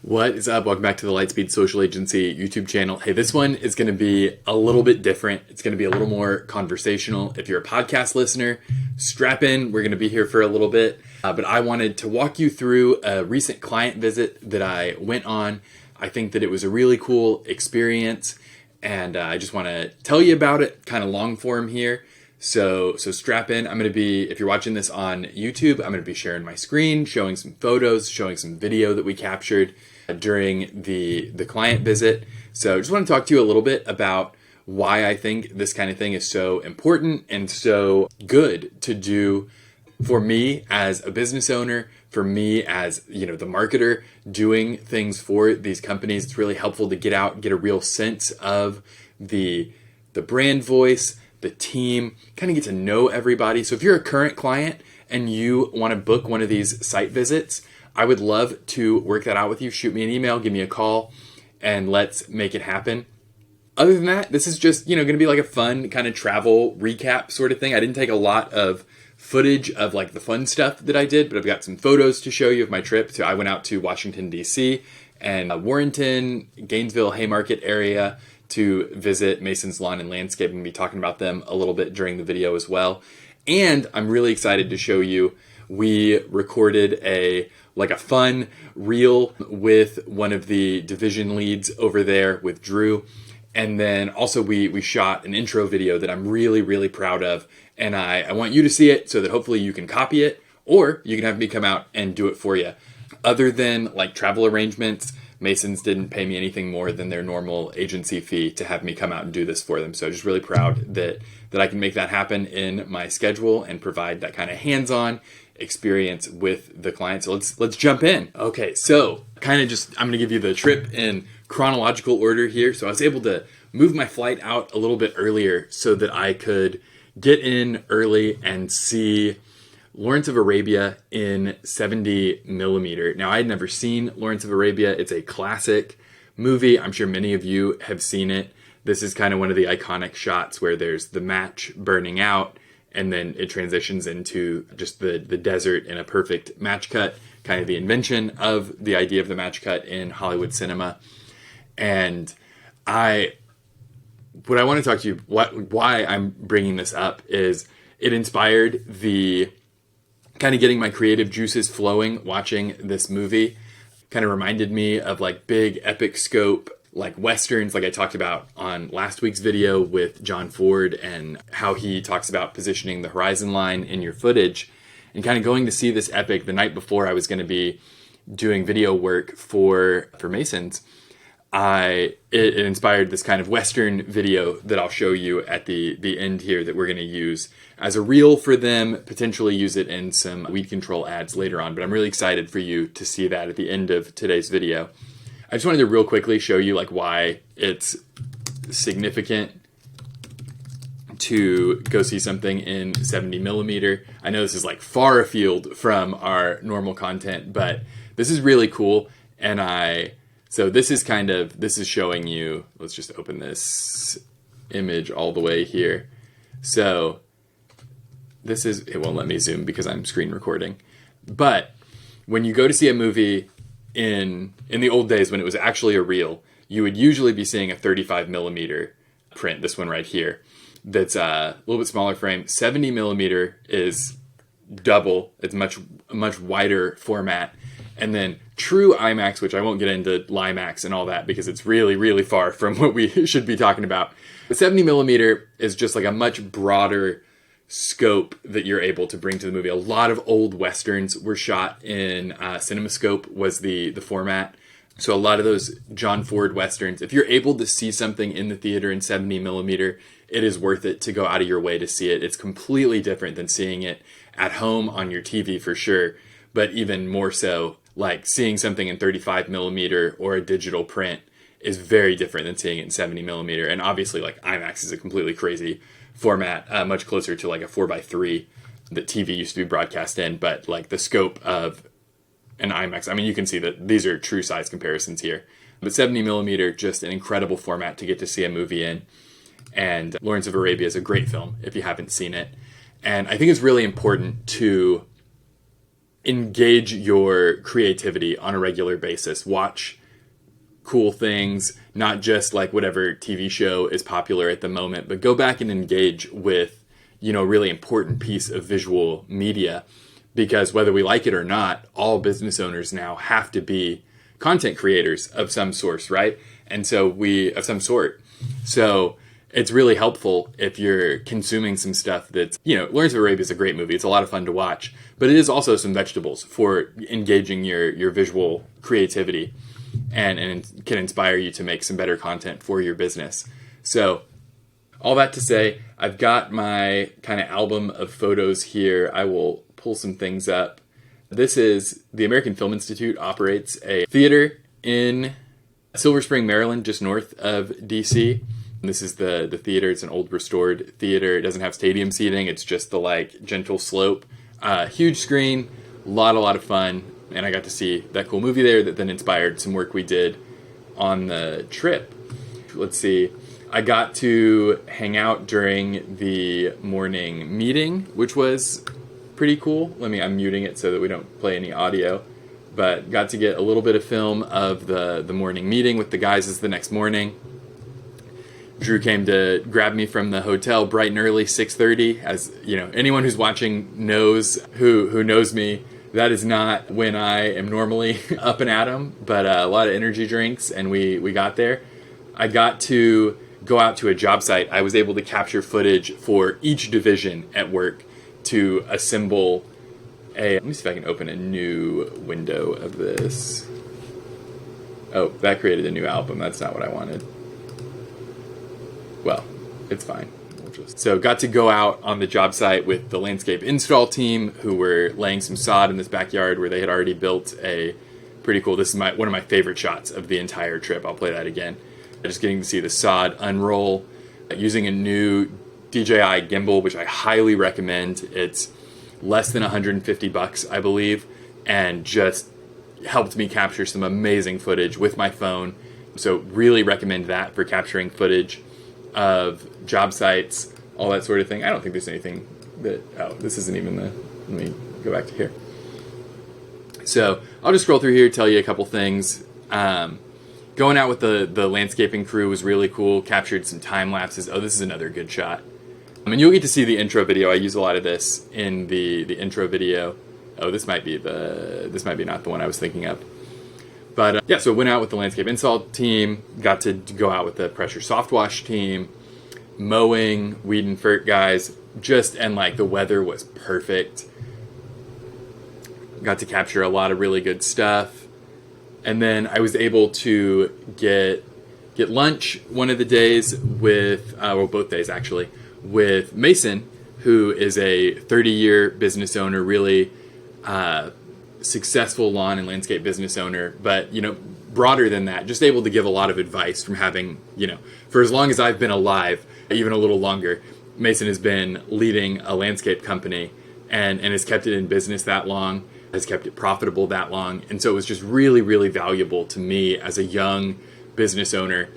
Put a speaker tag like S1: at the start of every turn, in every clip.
S1: What is up? Welcome back to the Lightspeed Social Agency YouTube channel. Hey, this one is going to be a little bit different. It's going to be a little more conversational. If you're a podcast listener, strap in. We're going to be here for a little bit. But I wanted to walk you through a recent client visit that I went on. I think that it was a really cool experience, and I just want to tell you about it, kind of long form here. So strap in. I'm going to be, if you're watching this on YouTube, I'm going to be sharing my screen, showing some photos, showing some video that we captured during the client visit. So I just want to talk to you a little bit about why I think this kind of thing is so important and so good to do for me as a business owner, for me as, the marketer doing things for these companies. It's really helpful to get out, get a real sense of the brand voice, the team, kind of get to know everybody. So if you're a current client and you want to book one of these site visits, I would love to work that out with you. Shoot me an email, give me a call, and let's make it happen. Other than that, this is just, going to be like a fun kind of travel recap sort of thing. I didn't take a lot of footage of like the fun stuff that I did, but I've got some photos to show you of my trip. I went out to Washington, D.C. and Warrenton, Gainesville, Haymarket area to visit Mason's Lawn and Landscape, and be talking about them a little bit during the video as well. And I'm really excited to show you, we recorded a fun reel with one of the division leads over there with Drew. And then also we shot an intro video that I'm really, really proud of. And I want you to see it so that hopefully you can copy it, or you can have me come out and do it for you. Other than like travel arrangements, Masons didn't pay me anything more than their normal agency fee to have me come out and do this for them. So just really proud that I can make that happen in my schedule and provide that kind of hands-on experience with the client. So let's jump in. Okay, so I'm going to give you the trip in chronological order here. So I was able to move my flight out a little bit earlier so that I could get in early and see Lawrence of Arabia in 70 millimeter. Now, I had never seen Lawrence of Arabia. It's a classic movie. I'm sure many of you have seen it. This is kind of one of the iconic shots where there's the match burning out, and then it transitions into just the desert in a perfect match cut, kind of the invention of the idea of the match cut in Hollywood cinema. And what I want to talk to you, why I'm bringing this up is it inspired the kind of getting my creative juices flowing watching this movie. Kind of reminded me of like big epic scope, like Westerns, like I talked about on last week's video with John Ford, and how he talks about positioning the horizon line in your footage, and kind of going to see this epic the night before I was going to be doing video work for Masons. It inspired this kind of Western video that I'll show you at the end here that we're going to use as a reel for them, potentially use it in some weed control ads later on. But I'm really excited for you to see that at the end of today's video. I just wanted to real quickly show you like why it's significant to go see something in 70 millimeter. I know this is like far afield from our normal content, but this is really cool. So this is showing you, let's just open this image all the way here. So it won't let me zoom because I'm screen recording. But when you go to see a movie in the old days when it was actually a reel, you would usually be seeing a 35 millimeter print, this one right here, that's a little bit smaller frame. 70 millimeter is double, it's much wider format. And then true IMAX, which I won't get into Limax and all that because it's really, really far from what we should be talking about. The 70 millimeter is just like a much broader scope that you're able to bring to the movie. A lot of old Westerns were shot in CinemaScope was the format. So a lot of those John Ford Westerns, if you're able to see something in the theater in 70 millimeter, it is worth it to go out of your way to see it. It's completely different than seeing it at home on your TV for sure, but even more so, like seeing something in 35 millimeter or a digital print is very different than seeing it in 70 millimeter. And obviously like IMAX is a completely crazy format, much closer to like a 4:3 that TV used to be broadcast in, but like the scope of an IMAX, I mean, you can see that these are true size comparisons here, but 70 millimeter, just an incredible format to get to see a movie in. And Lawrence of Arabia is a great film if you haven't seen it. And I think it's really important to engage your creativity on a regular basis. Watch cool things, not just like whatever TV show is popular at the moment, but go back and engage with, a really important piece of visual media. Because whether we like it or not, all business owners now have to be content creators of some sort, right? And so of some sort. So it's really helpful if you're consuming some stuff that's, Lawrence of Arabia is a great movie. It's a lot of fun to watch, but it is also some vegetables for engaging your visual creativity and can inspire you to make some better content for your business. So all that to say, I've got my kind of album of photos here. I will pull some things up. This is the American Film Institute operates a theater in Silver Spring, Maryland, just north of DC. And this is the theater. It's an old restored theater. It doesn't have stadium seating. It's just the gentle slope. Huge screen, a lot of fun. And I got to see that cool movie there that then inspired some work we did on the trip. Let's see. I got to hang out during the morning meeting, which was pretty cool. I'm muting it so that we don't play any audio. But got to get a little bit of film of the morning meeting with the guys the next morning. Drew came to grab me from the hotel bright and early, 6:30. As anyone who's watching knows, who knows me, that is not when I am normally up and at 'em, but a lot of energy drinks, and we got there. I got to go out to a job site. I was able to capture footage for each division at work to assemble let me see if I can open a new window of this. Oh, that created a new album. That's not what I wanted. Well, it's fine. So got to go out on the job site with the landscape install team who were laying some sod in this backyard where they had already built a pretty cool, this is one of my favorite shots of the entire trip. I'll play that again. Just getting to see the sod unroll using a new DJI gimbal, which I highly recommend. It's less than $150, I believe, and just helped me capture some amazing footage with my phone. So really recommend that for capturing footage of job sites, all that sort of thing. I don't think there's anything this isn't even let me go back to here. So I'll just scroll through here, tell you a couple things. Going out with the landscaping crew was really cool. Captured some time lapses. Oh, this is another good shot. And you'll get to see the intro video. I use a lot of this in the intro video. Oh, this might be not the one I was thinking of. But so went out with the landscape install team, got to go out with the pressure soft wash team, mowing, weed and fert guys, and the weather was perfect. Got to capture a lot of really good stuff. And then I was able to get lunch one of the days with, both days actually, with Mason, who is a 30-year business owner, really successful lawn and landscape business owner, but broader than that, just able to give a lot of advice from having, for as long as I've been alive, even a little longer, Mason has been leading a landscape company and has kept it in business that long, has kept it profitable that long. And so it was just really, really valuable to me as a young business owner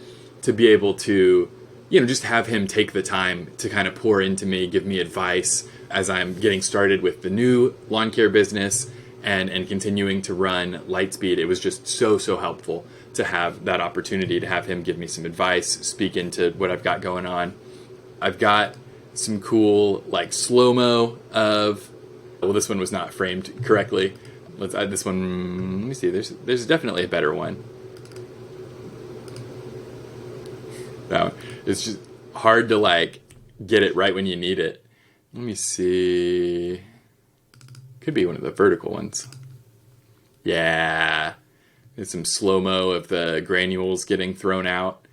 S1: to be able to, just have him take the time to kind of pour into me, give me advice as I'm getting started with the new lawn care business and continuing to run Lightspeed. It was just so helpful to have that opportunity to have him give me some advice, speak into what I've got going on. I've got some cool slow-mo of, this one was not framed correctly. Let's add this one. Let me see, there's definitely a better one. No, it's just hard to get it right when you need it. Let me see. Could be one of the vertical ones. Yeah. There's some slow-mo of the granules getting thrown out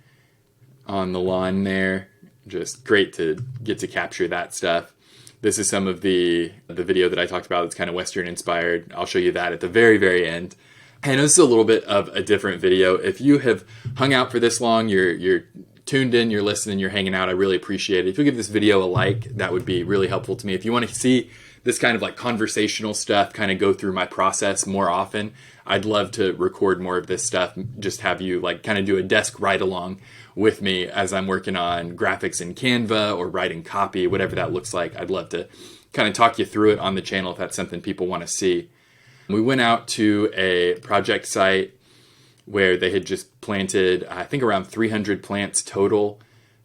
S1: on the lawn there. Just great to get to capture that stuff. This is some of the video that I talked about that's kind of Western inspired. I'll show you that at the very, very end. I know this is a little bit of a different video. If you have hung out for this long, you're tuned in, you're listening, you're hanging out, I really appreciate it. If you give this video a like, that would be really helpful to me. If you want to see this kind of conversational stuff, kind of go through my process more often, I'd love to record more of this stuff, just have you kind of do a desk ride along with me as I'm working on graphics in Canva or writing copy, whatever that looks like. I'd love to kind of talk you through it on the channel if that's something people want to see. We went out to a project site where they had just planted, I think, around 300 plants total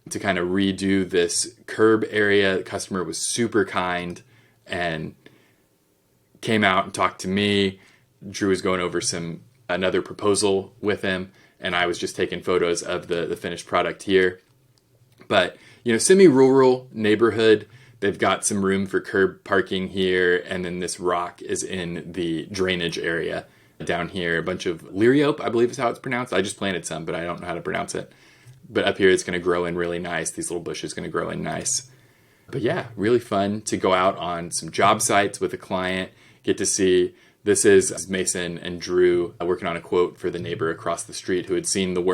S1: to kind of redo this curb area. The customer was super kind and came out and talked to me. Drew was going over another proposal with him, and I was just taking photos of the finished product here. But, semi-rural neighborhood. They've got some room for curb parking here, and then this rock is in the drainage area down here. A bunch of liriope, I believe is how it's pronounced. I just planted some, but I don't know how to pronounce it. But up here, it's going to grow in really nice. These little bushes going to grow in nice. But yeah, really fun to go out on some job sites with a client, get to see. This is Mason and Drew working on a quote for the neighbor across the street who had seen this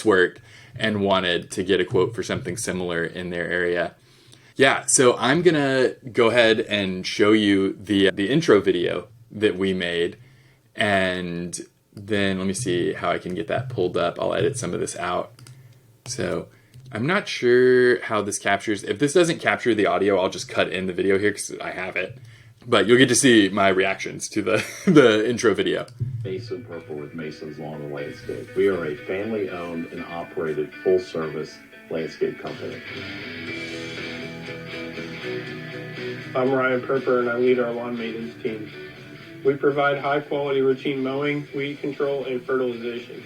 S1: work and wanted to get a quote for something similar in their area. Yeah, so I'm going to go ahead and show you the intro video that we made. And then let me see how I can get that pulled up. I'll edit some of this out. So I'm not sure how this captures. If this doesn't capture the audio, I'll just cut in the video here because I have it. But you'll get to see my reactions to the intro video.
S2: Mason Purple with Mason's Lawn and Landscape. We are a family-owned and operated full-service landscape company.
S3: I'm Ryan Perper, and I lead our lawn maintenance team. We provide high-quality routine mowing, weed control, and fertilization.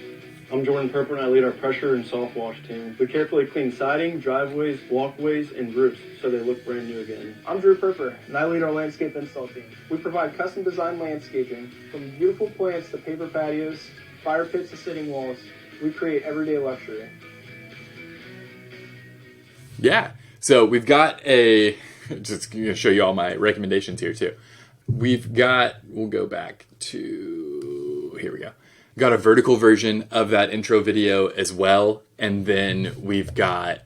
S4: I'm Jordan Perper, and I lead our pressure and soft wash team. We carefully clean siding, driveways, walkways, and roofs so they look brand new again.
S5: I'm Drew Perper, and I lead our landscape install team. We provide custom-designed landscaping, from beautiful plants to paper patios, fire pits to sitting walls. We create everyday luxury.
S1: Yeah, so we've got just going to show you all my recommendations here too. We'll go back to, here we go. Got a vertical version of that intro video as well, and then we've got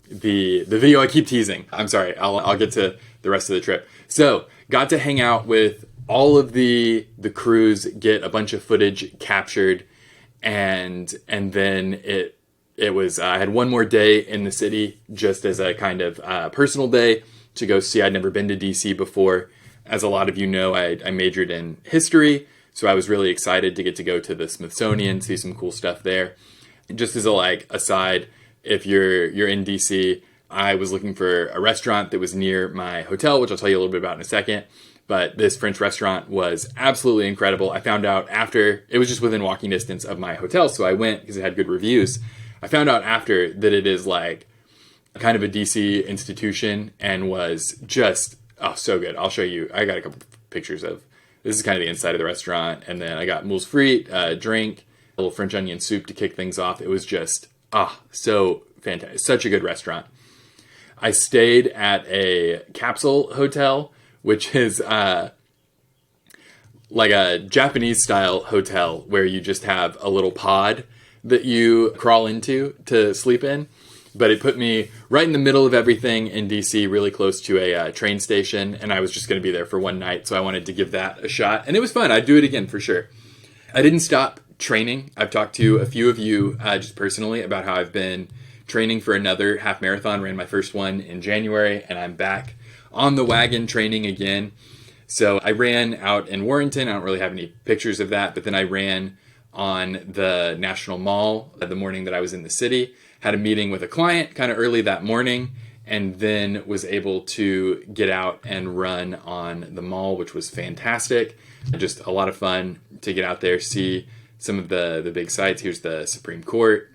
S1: the video I keep teasing. I'm sorry, I'll get to the rest of the trip. So got to hang out with all of the crews, get a bunch of footage captured, and then it was I had one more day in the city just as a kind of personal day to go see. I'd never been to DC before. As a lot of you know, I majored in history. So I was really excited to get to go to the Smithsonian, see some cool stuff there. Just as a aside, if you're in DC, I was looking for a restaurant that was near my hotel, which I'll tell you a little bit about in a second. But this French restaurant was absolutely incredible. I found out after, it was just within walking distance of my hotel, so I went because it had good reviews. I found out after that it is kind of a DC institution and was just, so good. I'll show you. I got a couple pictures of. This is kind of the inside of the restaurant. And then I got moules frites, drink, a little French onion soup to kick things off. It was just, so fantastic. Such a good restaurant. I stayed at a capsule hotel, which is like a Japanese style hotel where you just have a little pod that you crawl into to sleep in. But it put me right in the middle of everything in DC, really close to a train station, and I was just going to be there for one night, so I wanted to give that a shot. And it was fun. I'd do it again for sure. I didn't stop training. I've talked to a few of you just personally about how I've been training for another half marathon. Ran my first one in January, and I'm back on the wagon training again. So I ran out in Warrenton. I don't really have any pictures of that, but then I ran on the National Mall the morning that I was in the city. Had a meeting with a client kind of early that morning, and then was able to get out and run on the mall, which was fantastic. Just a lot of fun to get out there, see some of the big sites. Here's the Supreme Court.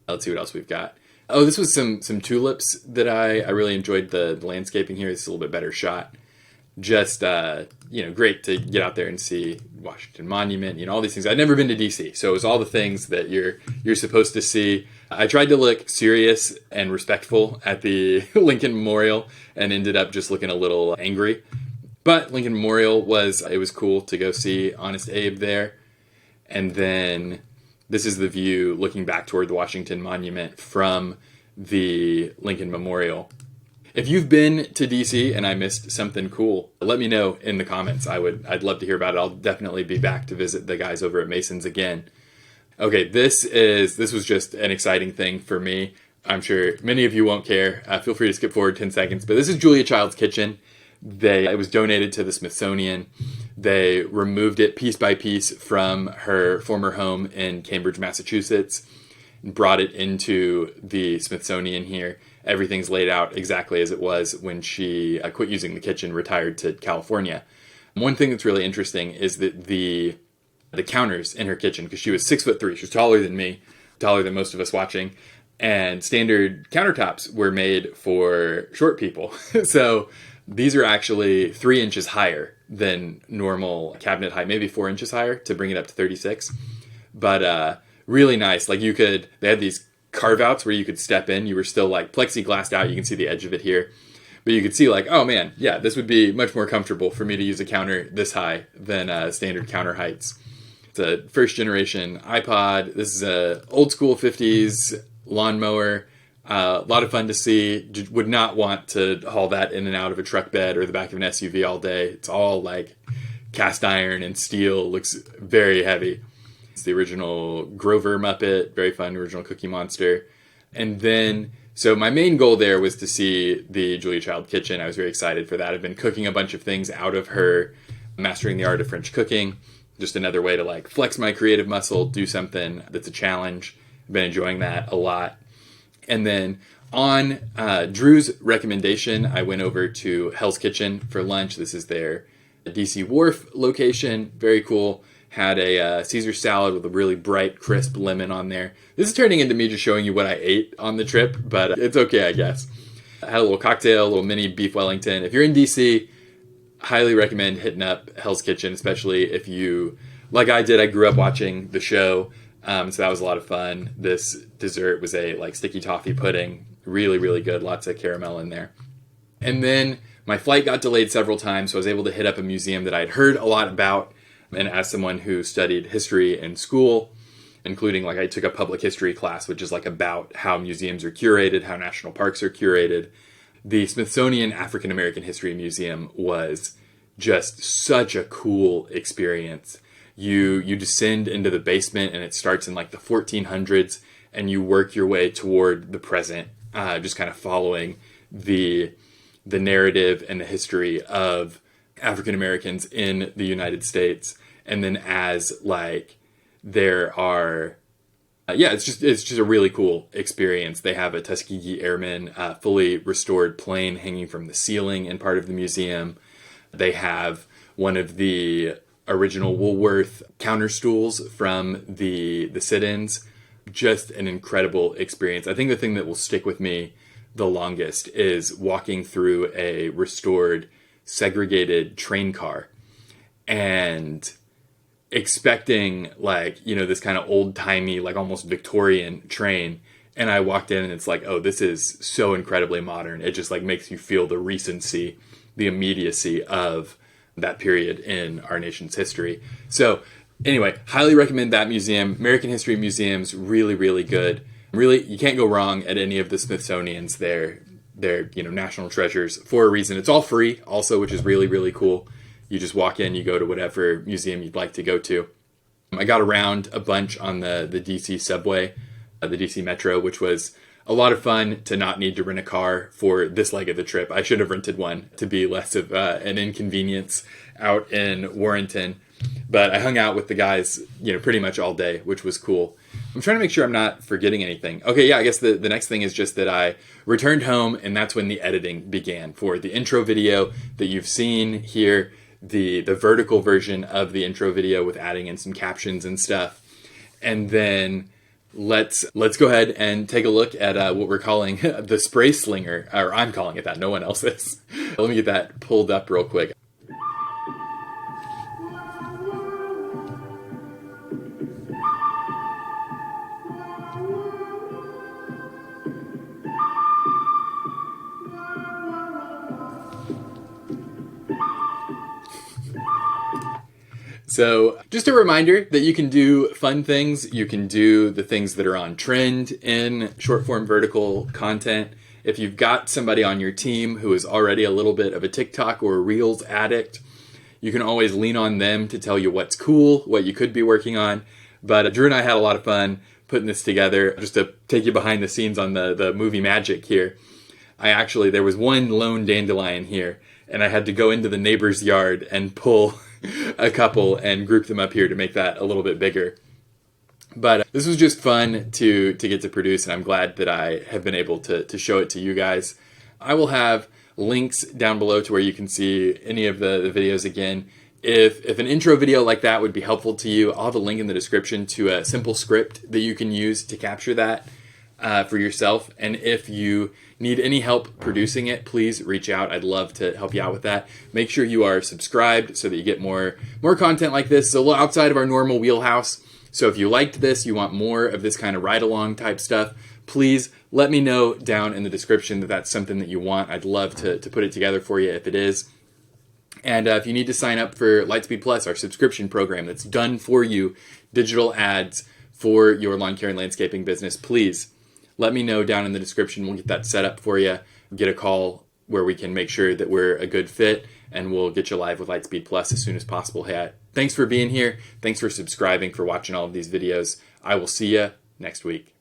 S1: Let's see what else we've got. Oh, this was some tulips that I really enjoyed the landscaping here. It's a little bit better shot. Just, great to get out there and see Washington Monument, all these things. I'd never been to DC, so it was all the things that you're supposed to see. I tried to look serious and respectful at the Lincoln Memorial and ended up just looking a little angry. But Lincoln Memorial was cool to go see Honest Abe there. And then this is the view looking back toward the Washington Monument from the Lincoln Memorial. If you've been to DC and I missed something cool, let me know in the comments. I'd love to hear about it. I'll definitely be back to visit the guys over at Mason's again. Okay, this was just an exciting thing for me. I'm sure many of you won't care. Feel free to skip forward 10 seconds. But this is Julia Child's kitchen. It was donated to the Smithsonian. They removed it piece by piece from her former home in Cambridge, Massachusetts, and brought it into the Smithsonian here. Everything's laid out exactly as it was when she quit using the kitchen, retired to California. One thing that's really interesting is that the counters in her kitchen, because she was 6'3", she was taller than me, taller than most of us watching, and standard countertops were made for short people. So these are actually 3 inches higher than normal cabinet height, maybe 4 inches higher to bring it up to 36. But really nice. Like they had these carve outs where you could step in. You were still like plexiglassed out. You can see the edge of it here. But you could see like, oh man, yeah, this would be much more comfortable for me to use a counter this high than standard counter heights. It's a first generation iPod. This is a old school 50s lawnmower. A lot of fun to see. Would not want to haul that in and out of a truck bed or the back of an SUV all day. It's all like cast iron and steel. Looks very heavy. It's the original Grover Muppet. Very fun, original Cookie Monster. And then, so my main goal there was to see the Julia Child kitchen. I was very excited for that. I've been cooking a bunch of things out of her Mastering the Art of French Cooking. Just another way to like flex my creative muscle, do something that's a challenge. I've been enjoying that a lot. And then on Drew's recommendation, I went over to Hell's Kitchen for lunch. This is their DC Wharf location. Very cool. Had a Caesar salad with a really bright, crisp lemon on there. This is turning into me just showing you what I ate on the trip, but it's okay, I guess. I had a little cocktail, a little mini beef Wellington. If you're in DC, highly recommend hitting up Hell's Kitchen, especially if you, like I did, I grew up watching the show. So that was a lot of fun. This dessert was a like sticky toffee pudding. Really, really good. Lots of caramel in there. And then my flight got delayed several times, so I was able to hit up a museum that I'd heard a lot about. And as someone who studied history in school, including like I took a public history class, which is like about how museums are curated, how national parks are curated. The Smithsonian African American History Museum was just such a cool experience. You descend into the basement and it starts in like the 1400s and you work your way toward the present, just kind of following the narrative and the history of African Americans in the United States. And then as like there are, it's just a really cool experience. They have a Tuskegee Airman fully restored plane hanging from the ceiling in part of the museum. They have one of the original Woolworth counter stools from the sit-ins. Just an incredible experience. I think the thing that will stick with me the longest is walking through a restored segregated train car and expecting like, this kind of old-timey, like almost Victorian train. And I walked in and it's like, oh, this is so incredibly modern. It just like makes you feel the recency, the immediacy of that period in our nation's history. So anyway, highly recommend that museum. American History Museum's really, really good. Really, you can't go wrong at any of the Smithsonian's. They're national treasures for a reason. It's all free also, which is really, really cool. You just walk in, you go to whatever museum you'd like to go to. I got around a bunch on the DC subway, the DC Metro, which was a lot of fun to not need to rent a car for this leg of the trip. I should have rented one to be less of an inconvenience out in Warrenton. But I hung out with the guys, pretty much all day, which was cool. I'm trying to make sure I'm not forgetting anything. Okay, yeah, I guess the next thing is just that I returned home, and that's when the editing began for the intro video that you've seen here, the vertical version of the intro video with adding in some captions and stuff. And then let's go ahead and take a look at what we're calling the spray slinger, or I'm calling it that, no one else is. Let me get that pulled up real quick. So just a reminder that you can do fun things. You can do the things that are on trend in short form vertical content. If you've got somebody on your team who is already a little bit of a TikTok or a Reels addict, you can always lean on them to tell you what's cool, what you could be working on. But Drew and I had a lot of fun putting this together. Just to take you behind the scenes on the movie magic here. There was one lone dandelion here, and I had to go into the neighbor's yard and pull a couple and group them up here to make that a little bit bigger. But this was just fun to get to produce, and I'm glad that I have been able to show it to you guys. I will have links down below to where you can see any of the videos again. If an intro video like that would be helpful to you, I'll have a link in the description to a simple script that you can use to capture that for yourself. And if you need any help producing it, please reach out. I'd love to help you out with that. Make sure you are subscribed so that you get more content like this. It's a little outside of our normal wheelhouse. So if you liked this, you want more of this kind of ride-along type stuff, please let me know down in the description that that's something that you want. I'd love to put it together for you if it is. And if you need to sign up for Lightspeed Plus, our subscription program that's done for you, digital ads for your lawn care and landscaping business, please let me know down in the description. We'll get that set up for you. Get a call where we can make sure that we're a good fit, and we'll get you live with Lightspeed Plus as soon as possible. Hey, thanks for being here. Thanks for subscribing, for watching all of these videos. I will see you next week.